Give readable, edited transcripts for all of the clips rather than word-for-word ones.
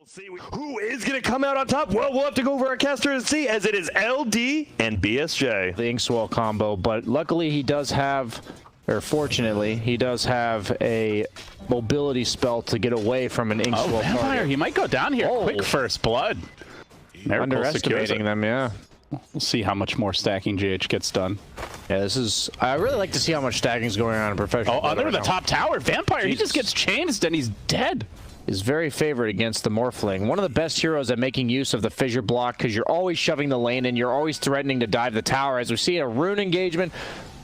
See who is going to come out on top. Well, we'll have to go over our caster and see, as it is LD and BSJ. The Inkswell combo, but luckily he does have, or fortunately, he does have a mobility spell to get away from an Inkswell Vampire, target. he might go down here. Oh. Quick first blood. Miracle Underestimating them, yeah. We'll see how much more stacking GH gets done. Yeah, this is... I really like to see how much stacking is going on in professional. Oh, under the top tower. Vampire, Jesus. he just gets changed and he's dead. Is very favored against the Morphling. One of the best heroes at making use of the fissure block, because you're always shoving the lane and you're always threatening to dive the tower. As we see a rune engagement,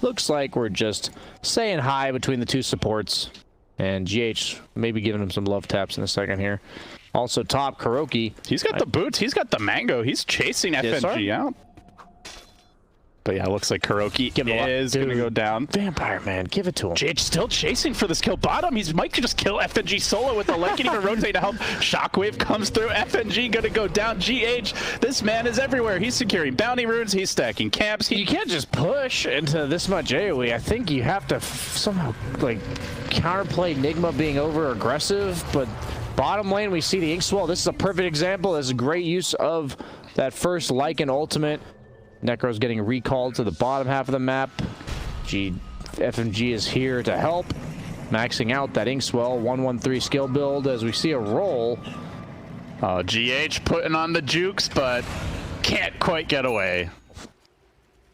looks like we're just saying hi between the two supports. And GH maybe giving him some love taps in a second here. Also top, Kuroki. He's got the boots, he's got the mango, he's chasing FNG out. But yeah, it looks like Kuroki is going to go down. Vampire, man, give it to him. GH still chasing for this kill. Bottom, he might just kill FNG solo with the leg, can even rotate to help. Shockwave comes through, FNG going to go down. GH, this man is everywhere. He's securing bounty runes, he's stacking camps. You can't just push into this much AoE. I think you have to somehow, like, counterplay Nigma being over-aggressive, but bottom lane, we see the Inkswell. This is a perfect example. This is a great use of that first Lycan ultimate. Necro's getting recalled to the bottom half of the map. FMG is here to help, maxing out that Inkswell 113 skill build as we see a roll. GH putting on the jukes, but can't quite get away.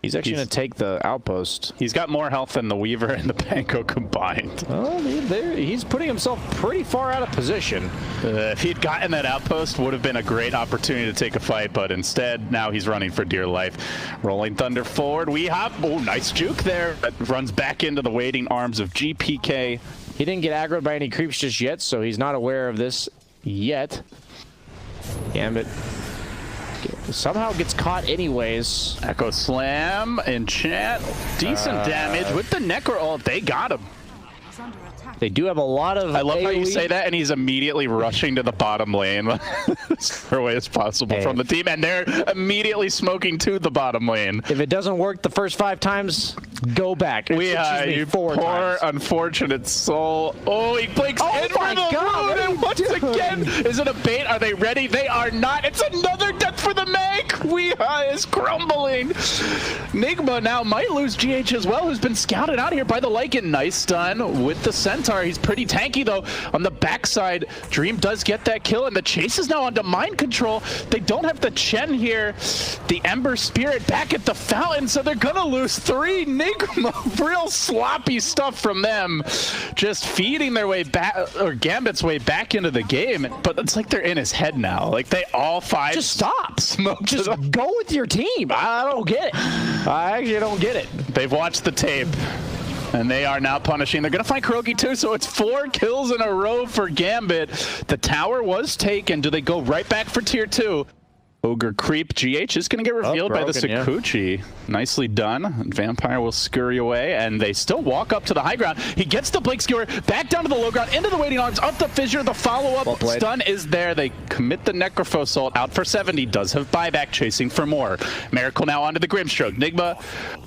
He's actually going to take the outpost. He's got more health than the Weaver and the Panko combined. Oh, he's putting himself pretty far out of position. If he'd gotten that outpost, would have been a great opportunity to take a fight, but instead, now he's running for dear life. Rolling Thunder forward, we hop. Oh, nice juke there. That runs back into the waiting arms of GPK. He didn't get aggroed by any creeps just yet, so he's not aware of this yet. Gambit somehow gets caught anyways. Echo Slam in chat. Decent damage with the Necro ult. They got him. They do have a lot of... I love how you AoE. say that, and he's immediately rushing to the bottom lane as far away as possible from the team, and they're immediately smoking to the bottom lane. If it doesn't work the first 5 times, go back. You poor unfortunate soul. Oh, he blinks in for the rune, and once again, is it a bait? Are they ready? They are not. It's another death for the Meg. Weeha is crumbling. Nigma now might lose GH as well, who's been scouted out here by the Lycan. Nice stun with the Centaur. He's pretty tanky though. On the backside, Dream does get that kill, and the chase is now onto mind control. They don't have the Chen here. The Ember Spirit back at the fountain, so they're gonna lose 3. Nigma, real sloppy stuff from them. Just feeding their way back, or Gambit's way back into the game. But it's like they're in his head now. Like they all 5 just stop. Smoke. Just go with your team. I don't get it. I actually don't get it. They've watched the tape, and they are now punishing. They're going to find Kuroki too, so it's 4 kills in a row for Gambit. The tower was taken. Do they go right back for tier 2? Ogre Creep GH is going to get revealed by the Sakuchi. Yeah. Nicely done. Vampire will scurry away, and they still walk up to the high ground. He gets the Blink Skewer back down to the low ground, into the waiting arms, up the fissure. The follow-up stun is there. They commit the Necrophosalt out for 70. Does have buyback, chasing for more. Miracle now onto the Grimstroke. Nigma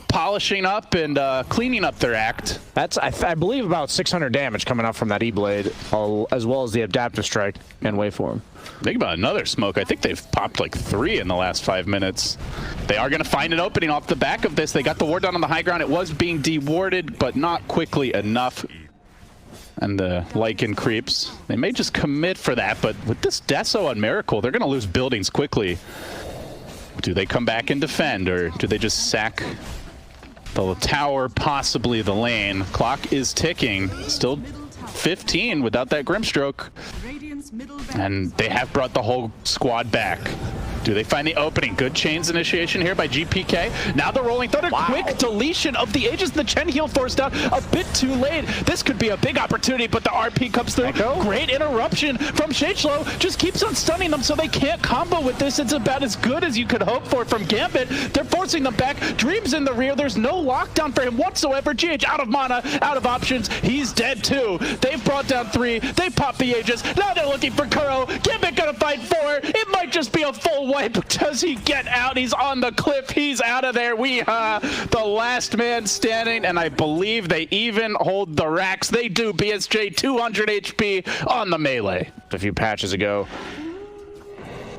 polishing up and cleaning up their act. That's, I believe, about 600 damage coming up from that E-Blade, as well as the Adaptive Strike and Waveform. Nigma, another smoke. I think they've popped like 3 in the last 5 minutes. They are going to find an opening off the back of this. They got the ward down on the high ground. It was being dewarded, but not quickly enough. And the Lycan creeps. They may just commit for that, but with this Deso on Miracle, they're going to lose buildings quickly. Do they come back and defend, or do they just sack the tower, possibly the lane? Clock is ticking. Still 15 without that Grimstroke. And they have brought the whole squad back. Do they find the opening? Good chains initiation here by GPK. Now the Rolling Thunder. Wow. Quick deletion of the Aegis. The Chen heal forced out a bit too late. This could be a big opportunity, but the RP comes through. Echo. Great interruption from Shachlo. Just keeps on stunning them so they can't combo with this. It's about as good as you could hope for from Gambit. They're forcing them back. Dream's in the rear. There's no lockdown for him whatsoever. GH out of mana, out of options. He's dead too. They've brought down 3. They popped the Aegis. Now they're looking for Kuro. Gambit gonna fight 4. It might just be a full wipe. Does he get out? He's on the cliff. He's out of there. The last man standing, and I believe they even hold the racks. They do. BSJ 200 HP on the melee. A few patches ago,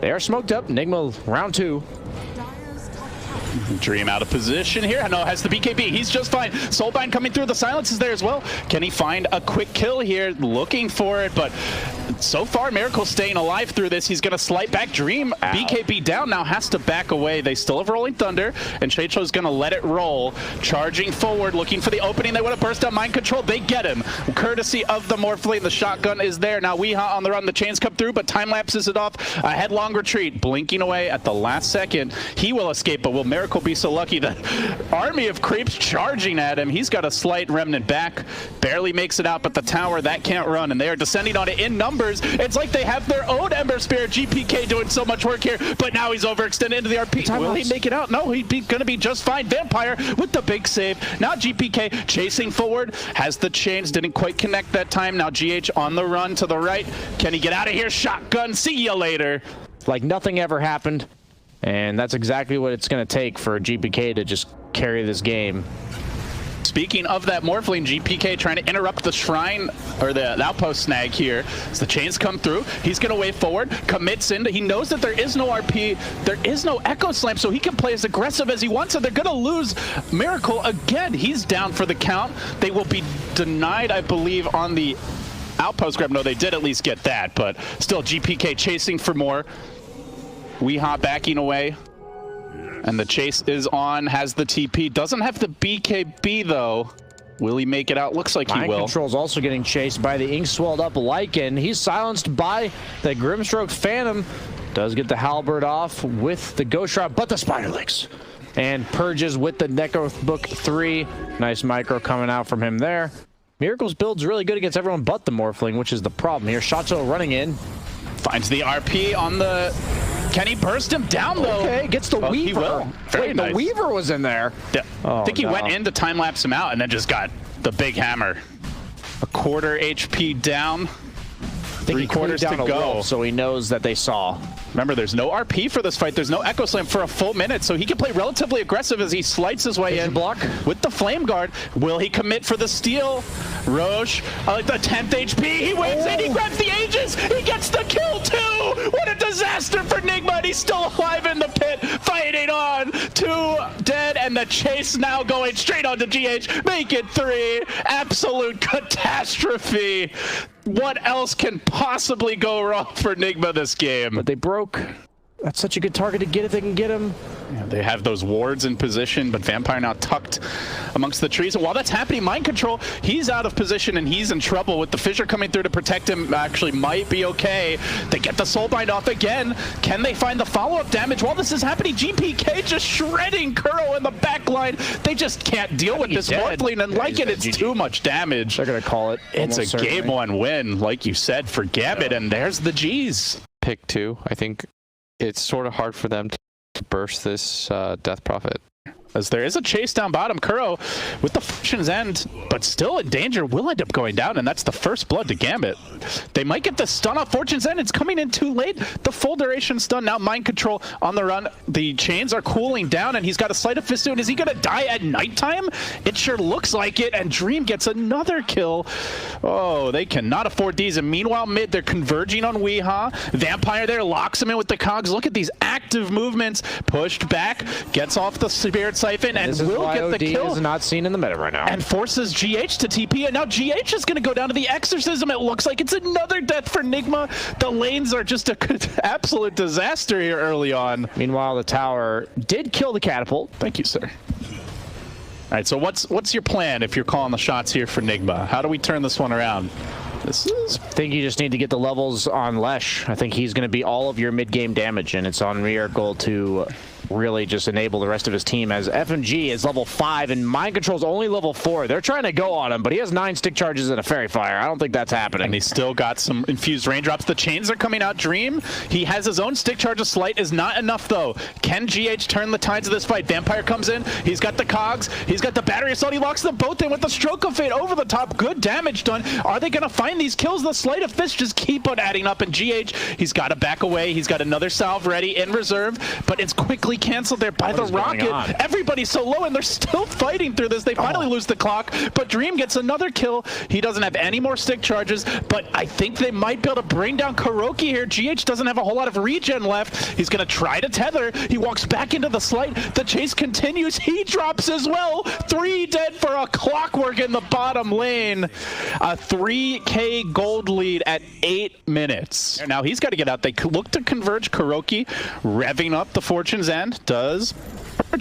They are smoked up. Nigma round 2. Dream out of position here. No, has the BKB. He's just fine. Soulbind coming through. The silence is there as well. Can he find a quick kill here? Looking for it, but so far, Miracle staying alive through this. He's going to slight back. Dream, BKB down now, has to back away. They still have Rolling Thunder, and Sheicho's going to let it roll. Charging forward, looking for the opening. They want to burst out Mind Control. They get him. Courtesy of the Morphling, the shotgun is there. Now Weehaw on the run. The chains come through, but time lapses it off. A headlong retreat, blinking away at the last second. He will escape, but will Miracle be so lucky? The army of creeps charging at him. He's got a slight remnant back. Barely makes it out, but the tower, that can't run, and they are descending on it in numbers. It's like they have their own Ember Spirit. GPK doing so much work here, but now he's overextended into the RP. Will he make it out? No, he's going to be just fine. Vampire with the big save. Now GPK chasing forward, has the chains, didn't quite connect that time. Now GH on the run to the right. Can he get out of here? Shotgun, see ya later. Like nothing ever happened, and that's exactly what it's going to take for GPK to just carry this game. Speaking of that Morphling, GPK trying to interrupt the shrine, or the outpost snag here. As the chains come through, he's going to wave forward, commits into, he knows that there is no RP, there is no Echo Slam, so he can play as aggressive as he wants, and they're going to lose Miracle again. He's down for the count. They will be denied, I believe, on the outpost grab. No, they did at least get that, but still GPK chasing for more. Weehaw backing away. And the chase is on, has the TP. Doesn't have the BKB, though. Will he make it out? Looks like he will. Mind Control's also getting chased by the ink-swelled up Lycan. He's silenced by the Grimstroke Phantom. Does get the Halberd off with the Ghost Shroud, but the Spider Legs. And purges with the Necro Book 3. Nice micro coming out from him there. Miracle's build's really good against everyone but the Morphling, which is the problem here. Shato running in. Finds the RP on the... Can he burst him down, though? Okay, gets the Weaver. He will. Very nice. The Weaver was in there. Yeah. I think he went in to time-lapse him out and then just got the big hammer. A quarter HP down. Three quarters to go. So he knows that they saw. Remember, there's no RP for this fight. There's no Echo Slam for a full minute, so he can play relatively aggressive as he slides his way in. Block with the Flame Guard. Will he commit for the steal? Roche, the 10th HP. He wins and he grabs the Aegis. He gets the kill too. What a disaster for Nigma. And he's still alive in the pit, fighting on. 2 dead, and the chase now going straight on to GH. Make it 3. Absolute catastrophe. What else can possibly go wrong for Nigma this game? But they broke. That's such a good target to get if they can get him. Yeah, they have those wards in position, but Vampire now tucked amongst the trees. And while that's happening, Mind Control, he's out of position and he's in trouble with the Fissure coming through to protect him. Actually might be okay. They get the Soulbind off again. Can they find the follow-up damage? While this is happening, GPK just shredding Kuro in the back line. They just can't deal with this Morphling, and like it's too much damage. They're going to call it. It's a game 1 win, like you said, for Gambit, and there's the G's. Pick 2, I think. It's sort of hard for them to burst this Death Prophet. As there is a chase down bottom, Kuro with the Fortune's End, but still in danger, will end up going down, and that's the first blood to Gambit. They might get the stun off Fortune's End. It's coming in too late. The full duration stun, now Mind Control on the run. The chains are cooling down, and he's got a Sleight of Fist to it. Is he going to die at nighttime? It sure looks like it, and Dream gets another kill. Oh, they cannot afford these, and meanwhile, mid, they're converging on Weehaw. Vampire there locks him in with the cogs. Look at these active movements. Pushed back, gets off the Spirit Siphon, and will get the kill. Is not seen in the meta right now. And forces GH to TP, and now GH is going to go down to the Exorcism. It looks like it's another death for Nigma. The lanes are just an absolute disaster here early on. Meanwhile, the tower did kill the catapult. Thank you, sir. All right, so what's your plan if you're calling the shots here for Nigma? How do we turn this one around? I think you just need to get the levels on Lesh. I think he's going to be all of your mid-game damage, and it's on Miracle to really just enable the rest of his team, as FMG is level 5 and Mind Control's only level 4. They're trying to go on him, but he has 9 stick charges and a Fairy Fire. I don't think that's happening. And he's still got some infused raindrops. The chains are coming out. Dream, he has his own stick charge. A slight is not enough, though. Can GH turn the tides of this fight? Vampire comes in. He's got the cogs. He's got the battery assault. He locks them both in with the Stroke of Fate over the top. Good damage done. Are they going to find these kills? The Sleight of Fist just keep on adding up, and GH, he's got to back away. He's got another salve ready in reserve, but it's quickly canceled there by the rocket. Everybody's so low, and they're still fighting through this. They finally lose the clock, but Dream gets another kill. He doesn't have any more stick charges, but I think they might be able to bring down KuroKy here. GH doesn't have a whole lot of regen left. He's going to try to tether. He walks back into the slight. The chase continues. He drops as well. 3 dead for a clockwork in the bottom lane. A 3K gold lead at 8 minutes. Now he's got to get out. They look to converge. KuroKy revving up the Fortune's End. Does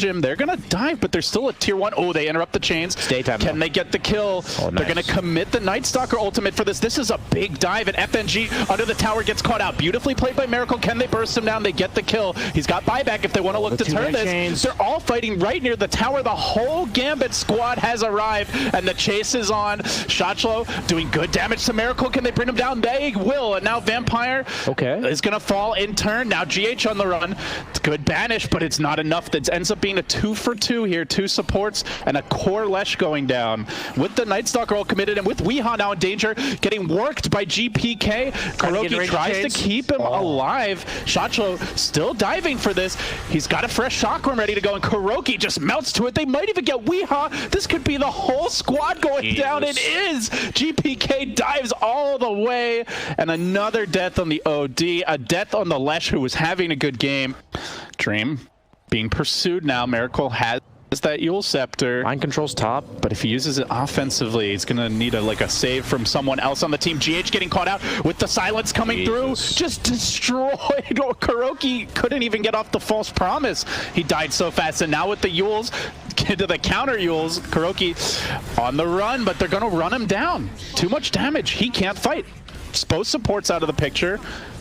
him. They're gonna dive, but they're still a tier 1. Oh, they interrupt the chains. Stay time. Can they get the kill? Oh, they're nice. gonna commit the Night Stalker ultimate for this. This is a big dive, and FNG under the tower gets caught out. Beautifully played by Miracle. Can they burst him down? They get the kill. He's got buyback if they want to look to turn this. Chains. They're all fighting right near the tower. The whole Gambit squad has arrived, and the chase is on. Shotchlo doing good damage to Miracle. Can they bring him down? They will, and now Vampire is gonna fall in turn. Now GH on the run. It's good banish, but it's not enough. That ends up being a 2 for 2 here. 2 supports and a core Lesh going down. With the Night Stalker all committed, and with Weehaw now in danger, getting worked by GPK. KuroKy tries to keep him alive. Shotchlo still diving for this. He's got a fresh chakram ready to go, and KuroKy just melts to it. They might even get Weehaw. This could be the whole squad going down. It is. GPK dives all the way, and another death on the OD. A death on the Lesh, who was having a good game. Dream being pursued now. Miracle has that Yule Scepter. Mind control's top. But if he uses it offensively, he's going to need a save from someone else on the team. GH getting caught out with the silence coming through. Just destroyed. KuroKy couldn't even get off the false promise. He died so fast. And now with the Yules, into the counter Yules, KuroKy on the run, but they're going to run him down. Too much damage. He can't fight. Both supports out of the picture.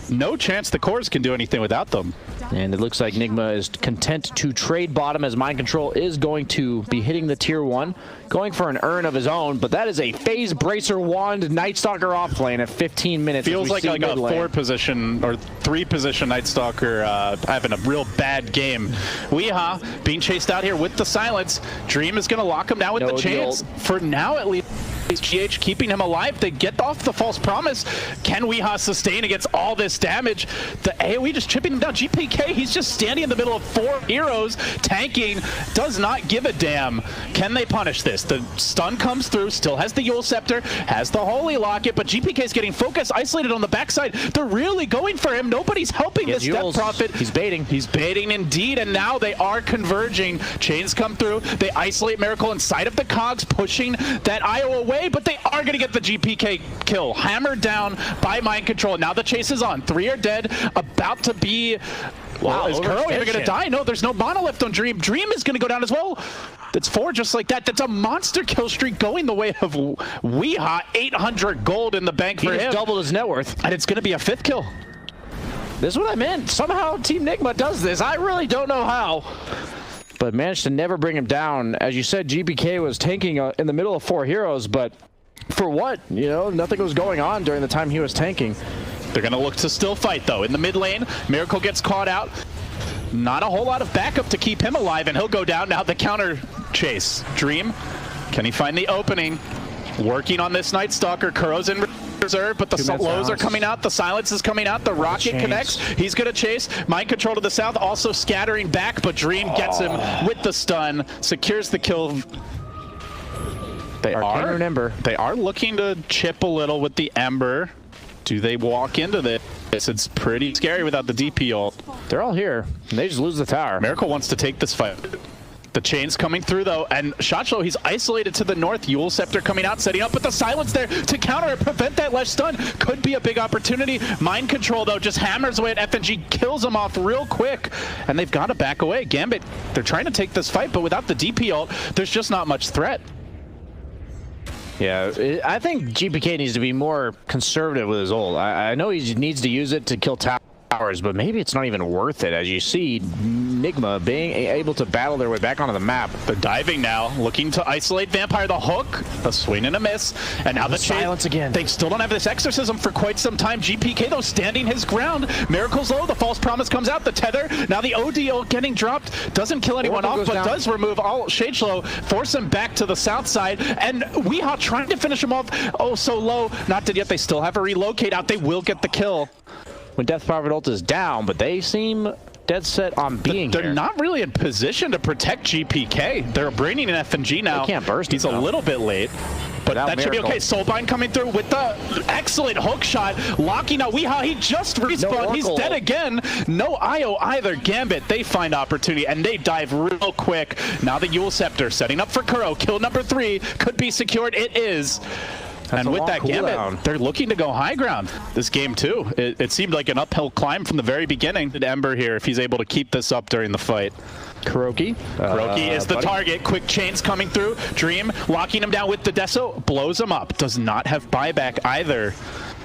No chance the cores can do anything without them. And it looks like Nigma is content to trade bottom, as Mind Control is going to be hitting the tier 1, going for an urn of his own, but that is a Phase Bracer Wand Night Stalker off lane at 15 minutes. Feels like a 4-position or 3-position Night Stalker having a real bad game. Weehaw being chased out here with the silence. Dream is going to lock him down with the chains. For now, at least. GH keeping him alive. They get off the false promise. Can Weehaw sustain against all this damage? The AoE just chipping him down. GPK, he's just standing in the middle of 4 heroes, tanking, does not give a damn. Can they punish this? The stun comes through, still has the Yule Scepter, has the Holy Locket, but GPK's getting focused, isolated on the backside. They're really going for him. Nobody's helping this Death Prophet. He's baiting. He's baiting indeed, and now they are converging. Chains come through. They isolate Miracle inside of the cogs, pushing that IO away, but they are going to get the GPK kill. Hammered down by Mind Control. Now the chase is on. 3 are dead. About to be... Wow, is Kuro even going to die? No, there's no mana left on Dream. Dream is going to go down as well. That's 4 just like that. That's a monster kill streak going the way of Weehaw. 800 gold in the bank for him. He just doubled his net worth. And it's going to be a 5th kill. This is what I meant. Somehow Team Nigma does this. I really don't know how. But managed to never bring him down. As you said, GPK was tanking in the middle of 4 heroes, but for what? You know, nothing was going on during the time he was tanking. They're going to look to still fight, though. In the mid lane, Miracle gets caught out. Not a whole lot of backup to keep him alive, and he'll go down. Now the counter chase. Dream, can he find the opening? Working on this Night Stalker. Kuro's in reserve, but the lows are coming out. The silence is coming out. The rocket connects. He's going to chase. Mind Control to the south, also scattering back, but Dream gets him with the stun. Secures the kill. They are looking to chip a little with the Ember. Do they walk into this? It's pretty scary without the DP ult. They're all here. And they just lose the tower. Miracle wants to take this fight. The chain's coming through, though, and Shotchlo, he's isolated to the north. Yule Scepter coming out, setting up, but the silence there to counter and prevent that Lesh stun could be a big opportunity. Mind Control, though, just hammers away at FNG, kills him off real quick, and they've got to back away. Gambit, they're trying to take this fight, but without the DP ult, there's just not much threat. Yeah, I think GPK needs to be more conservative with his ult. I know he needs to use it to kill towers, but maybe it's not even worth it. As you see, Nigma being able to battle their way back onto the map. They're diving now, looking to isolate Vampire. The hook, a swing and a miss, and now the silence again. They still don't have this exorcism for quite some time. GPK, though, standing his ground. Miracle's low, the false promise comes out, the tether. Now the OD getting dropped. Doesn't kill anyone off, but does remove all Shadeslow, force him back to the south side, and Weehaw trying to finish him off. Oh, so low. Not dead yet. They still have a relocate out. They will get the kill. When Death Prophet ult is down, but they seem dead set on being They're here. not really in position to protect GPK. They're bringing in FNG now. They can't burst He's him, a though. little bit late. But Without that should be Miracle. okay. Soulbind coming through with the excellent hook shot. Locking out Weehaw. He just respawned. He's Oracle. dead again. No IO either. Gambit, they find opportunity and they dive real quick. Now the Yule Scepter setting up for Kuro. Kill number 3 could be secured. It is. And a with long that Gambit, cooldown. they're looking to go high ground this game too. It seemed like an uphill climb from the very beginning. Ember here, if he's able to keep this up during the fight. Kuroki. Kuroki is the buddy. target. Quick chains coming through. Dream locking him down with the Deso. Blows him up. Does not have buyback either.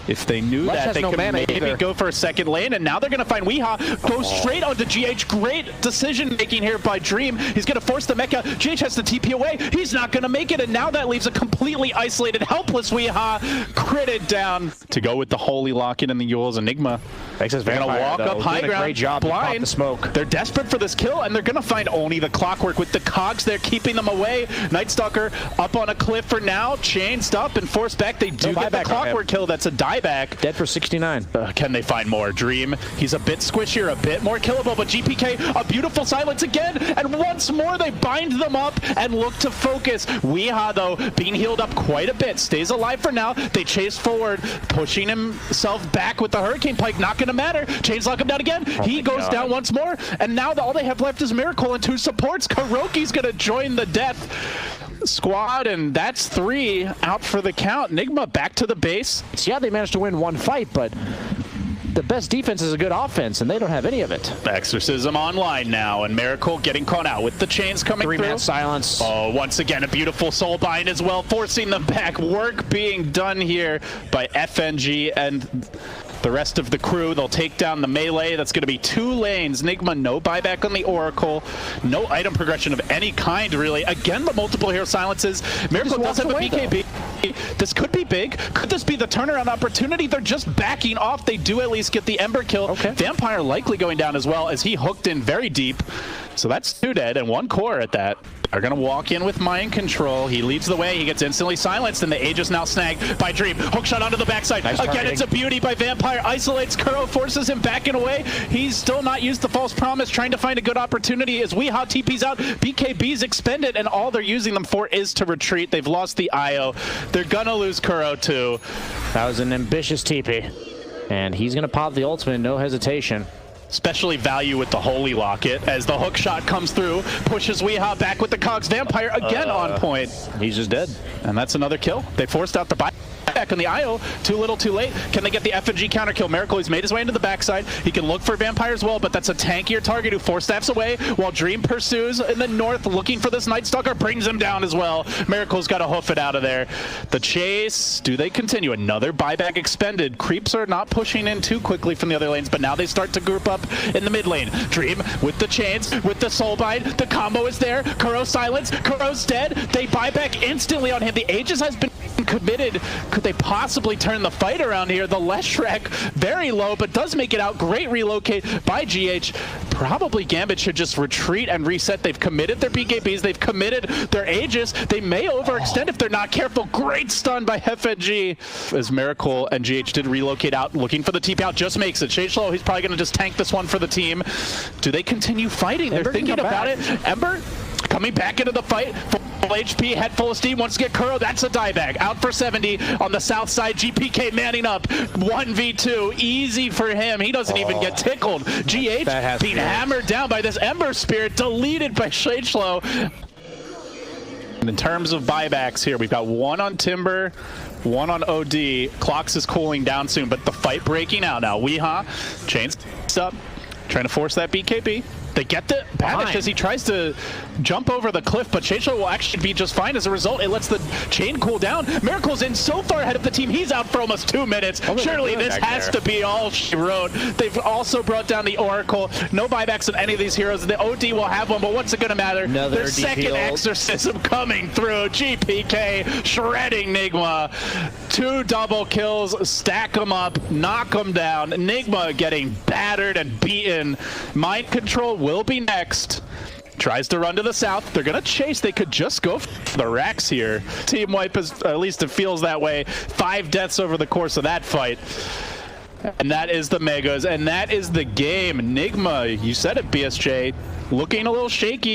If they knew Lesh that, has they no could mana maybe either. go for a second lane, and now they're going to find Weehaw. Goes straight onto GH. Great decision-making here by Dream. He's going to force the mecha. GH has to TP away. He's not going to make it, and now that leaves a completely isolated, helpless Weehaw. Critted down to go with the Holy Lock-in and the Yules. Enigma. They're going to walk up high ground, Great job to pop blind. the smoke. They're desperate for this kill, and they're going to find only the Clockwork with the cogs there, keeping them away. Nightstalker up on a cliff for now, chainsed up and forced back. They do get the buyback on Clockwork kill. That's a dieback. Dead for 69. Can they find more? Dream, he's a bit squishier, a bit more killable, but GPK, a beautiful silence again, and once more they bind them up and look to focus. Weehaw, though, being healed up quite a bit, stays alive for now. They chase forward, pushing himself back with the Hurricane Pike, not going to matter. Chains lock him down again. He goes down once more, and now all they have left is Miracle and 2 supports. Kuroki's going to join the death squad, and that's 3 out for the count. Nigma back to the base. Yeah, they managed to win one fight, but the best defense is a good offense, and they don't have any of it. Exorcism online now, and Miracle getting caught out with the chains coming through. 3-man silence. Oh, once again, a beautiful soul bind as well, forcing them back. Work being done here by FNG and the rest of the crew. They'll take down the melee. That's going to be 2 lanes. Nigma, no buyback on the Oracle. No item progression of any kind, really. Again, the multiple hero silences. Miracle does have a BKB. This could be big. Could this be the turnaround opportunity? They're just backing off. They do at least get the Ember kill. Okay. Vampire likely going down as well, as he hooked in very deep. So that's 2 dead and 1 core at that. Are going to walk in with mind control. He leads the way. He gets instantly silenced, and the Aegis now snagged by Dream. Hook shot onto the backside. Nice Again, targeting. it's a beauty by Vampire. Isolates Kuro, forces him backing away. He's still not used the false promise, trying to find a good opportunity as Weehaw TP's out. BKB's expended, and all they're using them for is to retreat. They've lost the IO. They're going to lose Kuro, too. That was an ambitious TP, and he's going to pop the ultimate, no hesitation. Especially value with the Holy Locket as the hook shot comes through, pushes Weehaw back with the cogs. Vampire again on point. He's just dead. And that's another kill. They forced out the buyback on the IO. Too little, too late. Can they get the FNG counter kill? Miracle, he's made his way into the backside. He can look for Vampire as well, but that's a tankier target who force staffs away while Dream pursues in the north, looking for this Nightstalker, brings him down as well. Miracle's got to hoof it out of there. The chase, do they continue? Another buyback expended. Creeps are not pushing in too quickly from the other lanes, but now they start to group up in the mid lane. Dream with the chains, with the soulbind. The combo is there. Kuro silence. Kuro's dead. They buy back instantly on him. The Aegis has been committed. Could they possibly turn the fight around here? The Leshrek very low, but does make it out. Great relocate by GH. Probably Gambit should just retreat and reset. They've committed their BKBs. They've committed their Aegis. They may overextend if they're not careful. Great stun by FNG as Miracle and GH did relocate out, looking for the TP out. Just makes it. Shade Slow, he's probably going to just tank this one for the team. Do they continue fighting? Ember They're thinking can come about back. it. Ember coming back into the fight. Full HP, head full of steam, wants to get Kuro. That's a dieback. Out for 70 on the south side. GPK manning up. 1v2. Easy for him. He doesn't even get tickled. GH being hammered down by this Ember Spirit. Deleted by Shade Slow. In terms of buybacks here, we've got 1 on Timber, 1 on OD. Clocks is cooling down soon, but the fight breaking out now. Weehaw, chains up, trying to force that BKB. They get the Banish as he tries to jump over the cliff, but Shade Slow will actually be just fine as a result. It lets the chain cool down. Miracle's in so far ahead of the team. He's out for almost 2 minutes. Surely this has to be all she wrote. They've also brought down the Oracle. No buybacks on any of these heroes. The OD will have one, but what's it going to matter? Their second exorcism coming through. GPK shredding Nigma. 2 double kills. Stack them up. Knock them down. Nigma getting battered and beaten. Mind control will be next. Tries to run to the south. They're going to chase. They could just go for the racks here. Team wipe is, at least it feels that way. 5 deaths over the course of that fight. And that is the Megas, and that is the game. Nigma, you said it, BSJ, looking a little shaky.